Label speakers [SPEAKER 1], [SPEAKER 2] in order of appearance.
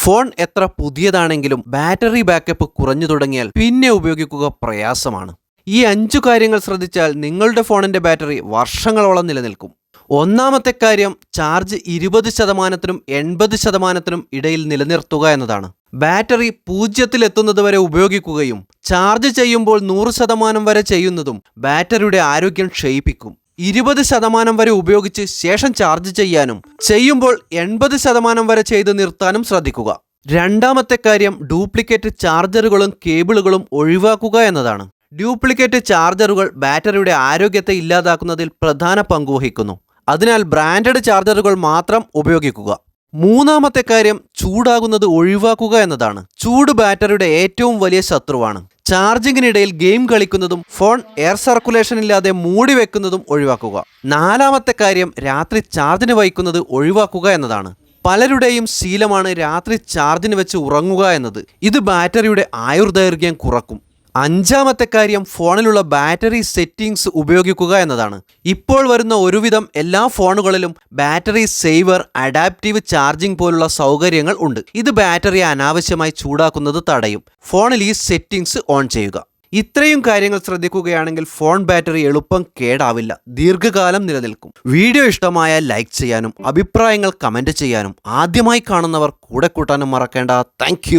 [SPEAKER 1] Phone എത്ര പുതിയതാണെങ്കിലും battery backup കുറഞ്ഞു തുടങ്ങിയാൽ പിന്നെ ഉപയോഗിക്കുക പ്രയാസമാണ്. ഈ 5 കാര്യങ്ങൾ ശ്രദ്ധിച്ചാൽ നിങ്ങളുടെ ഫോണിന്റെ ബാറ്ററി വർഷങ്ങളോളം നിലനിൽക്കും. ഒന്നാമത്തെ കാര്യം ചാർജ് 20%-നും 80%-നും ഇടയിൽ നിലനിർത്തുക എന്നതാണ്. ബാറ്ററി 0-ൽ എത്തുന്നതുവരെ ഉപയോഗിക്കുകയും ചാർജ് ചെയ്യുമ്പോൾ 100% വരെ ചെയ്യുന്നതും ബാറ്ററിയുടെ ആരോഗ്യം ക്ഷയിപ്പിക്കും. 20% വരെ ഉപയോഗിച്ച് ശേഷം ചാർജ് ചെയ്യാനും ചെയ്യുമ്പോൾ 80% വരെ ചെയ്ത് നിർത്താനും ശ്രദ്ധിക്കുക. രണ്ടാമത്തെ കാര്യം ഡ്യൂപ്ലിക്കേറ്റ് ചാർജറുകളും കേബിളുകളും ഒഴിവാക്കുക എന്നതാണ്. ഡ്യൂപ്ലിക്കേറ്റ് ചാർജറുകൾ ബാറ്ററിയുടെ ആരോഗ്യത്തെ ഇല്ലാതാക്കുന്നതിൽ പ്രധാന പങ്കുവഹിക്കുന്നു. അതിനാൽ ബ്രാൻഡഡ് ചാർജറുകൾ മാത്രം ഉപയോഗിക്കുക. മൂന്നാമത്തെ കാര്യം ചൂടാകുന്നത് ഒഴിവാക്കുക എന്നതാണ്. ചൂട് ബാറ്ററിയുടെ ഏറ്റവും വലിയ ശത്രുവാണ്. ചാർജിങ്ങിനിടയിൽ ഗെയിം കളിക്കുന്നതും ഫോൺ എയർ സർക്കുലേഷൻ ഇല്ലാതെ മൂടി വെക്കുന്നതും ഒഴിവാക്കുക. നാലാമത്തെ കാര്യം രാത്രി ചാർജിന് വയ്ക്കുന്നത് ഒഴിവാക്കുക എന്നതാണ്. പലരുടെയും ശീലമാണ് രാത്രി ചാർജിന് വെച്ച് ഉറങ്ങുക എന്നത്. ഇത് ബാറ്ററിയുടെ ആയുർദൈർഘ്യം കുറക്കും. അഞ്ചാമത്തെ കാര്യം ഫോണിലുള്ള ബാറ്ററി സെറ്റിംഗ്സ് ഉപയോഗിക്കുക എന്നതാണ്. ഇപ്പോൾ വരുന്ന ഒരുവിധം എല്ലാ ഫോണുകളിലും ബാറ്ററി സേവർ, അഡാപ്റ്റീവ് ചാർജിംഗ് പോലുള്ള സൗകര്യങ്ങൾ ഉണ്ട്. ഇത് ബാറ്ററി അനാവശ്യമായി ചൂടാക്കുന്നത് തടയും. ഫോണിൽ ഈ സെറ്റിംഗ്സ് ഓൺ ചെയ്യുക. ഇത്രയും കാര്യങ്ങൾ ശ്രദ്ധിക്കുകയാണെങ്കിൽ ഫോൺ ബാറ്ററി എളുപ്പം കേടാവില്ല, ദീർഘകാലം നിലനിൽക്കും. വീഡിയോ ഇഷ്ടമായാൽ ലൈക്ക് ചെയ്യാനും അഭിപ്രായങ്ങൾ കമന്റ് ചെയ്യാനും ആദ്യമായി കാണുന്നവർ കൂടെ കൂട്ടാനും മറക്കേണ്ട. താങ്ക്